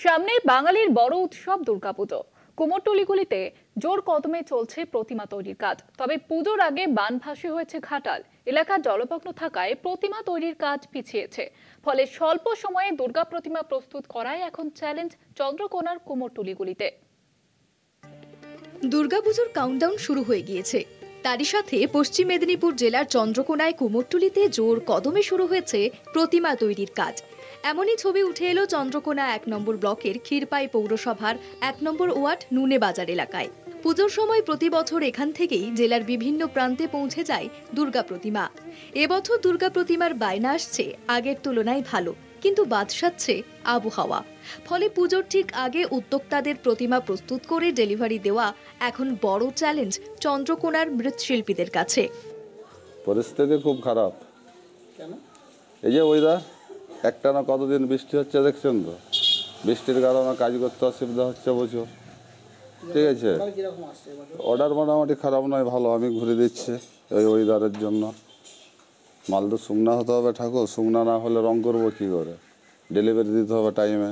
সামনে বাঙালির বড় উৎসব দুর্গাপুজো। কুমোরটুলিগুলিতে জোর কদমে চলছে প্রতিমা তৈরির কাজ। তবে পুজোর আগে বানভাসী হয়েছে ঘাটাল এলাকা, জলমগ্ন থাকায় প্রতিমা তৈরির কাজ পিছিয়েছে। ফলে স্বল্প সময়ে দুর্গা প্রতিমা প্রস্তুত করাই এখন চ্যালেঞ্জ চন্দ্রকোনার কুমোরটুলিগুলিতে। দুর্গাপুজোর কাউন্টডাউন শুরু হয়ে গিয়েছে। তারই সাথে পশ্চিম মেদিনীপুর জেলার চন্দ্রকোনায় কুমোরটুলিতে জোর কদমে শুরু হয়েছে প্রতিমা তৈরির কাজ। এমনই ছবি উঠে এলো চন্দ্রকোনা ১ নম্বর ব্লকের ক্ষীরপাই পৌরসভার ১ নম্বর ওয়ার্ড নুনে বাজার এলাকায়। পুজোর সময় প্রতি বছর এখান থেকেই জেলার বিভিন্ন প্রান্তে পৌঁছে যায় দুর্গা প্রতিমা। এবছর দুর্গা প্রতিমার বায়না আসছে আগের তুলনায় ভালো, কিন্তু বাদ সাধছে আবহাওয়া। ফলে পুজোর ঠিক আগে উদ্যোক্তাদের প্রতিমা প্রস্তুত করে ডেলিভারি দেওয়া এখন বড় চ্যালেঞ্জ চন্দ্রকোনার মৃৎশিল্পীদের কাছে। পরিস্থিতি খুব খারাপ। এই যে ওয়েদার, একটানা কতদিন বৃষ্টি হচ্ছে দেখছেন তো, বৃষ্টির কারণে কাজ করতে অসুবিধা হচ্ছে প্রচুর। ঠিক আছে, অর্ডার মোটামুটি খারাপ নয়, ভালো। আমি ঘুরে দিচ্ছি ওই ওয়েদারের জন্য। মাল তো শুকনা হতে হবে ঠাকুর, শুকনা না হলে রং করবো কী করে? ডেলিভারি দিতে হবে টাইমে,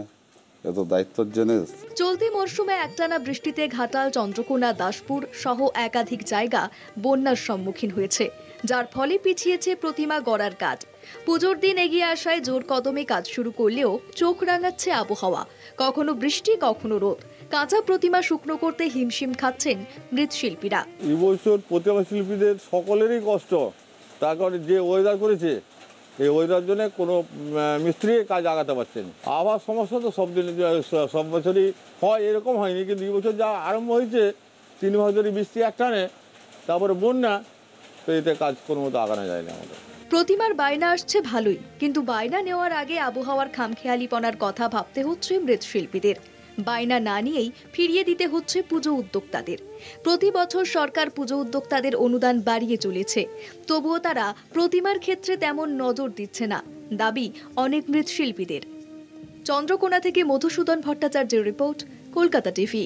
এ তো দায়িত্বের জিনিস। চলতি মরশুমে একটানা বৃষ্টিতে ঘাটাল, চন্দ্রকোনা, দাসপুর সহ একাধিক জায়গা বন্যার সম্মুখীন হয়েছে, যার ফলে পিছিয়েছে প্রতিমা গড়ার কাজ। পুজোর দিন এগিয়ে আসায় জোর কদমে কাজ শুরু করলেও চোখ রাঙাচ্ছে আবহাওয়া। কখনো বৃষ্টি, কখনো রোদ। কাঁচা প্রতিমা শুকনো করতে হিমশিম খাচ্ছেন মৃৎশিল্পীরা। এবছর প্রতিমা শিল্পীদের সকলেরই কষ্ট, তার কারণে যে ওয়েদার করেছে, এই ওয়েদার জন্য কোনো মিস্ত্রি কাজ আগাতে পারছেন। আবার সমস্যা তো সব দিন, সব বছরই হয়, এরকম হয়নি, কিন্তু এই বছর যা আরম্ভ হয়েছে 3 মাস ধরে বৃষ্টি একটানে, তারপরে বন্যা, তো এতে কাজ কোনো মতো আগানো যায় না আমাদের। প্রতিমার বায়না আসছে ভালোই, কিন্তু বায়না নেওয়ার আগে আবহাওয়ার খামখেয়ালিপনার কথা ভাবতে হচ্ছে মৃৎশিল্পীদের। বায়না না নিয়েই ফিরিয়ে দিতে হচ্ছে পুজো উদ্যোক্তাদের। প্রতি বছর সরকার পুজো উদ্যোক্তাদের অনুদান বাড়িয়ে চলেছে, তবুও তারা প্রতিমার ক্ষেত্রে তেমন নজর দিচ্ছে না, দাবি অনেক মৃৎশিল্পীদের। চন্দ্রকোনা থেকে মধুসূদন ভট্টাচার্যের রিপোর্ট, কলকাতা টিভি।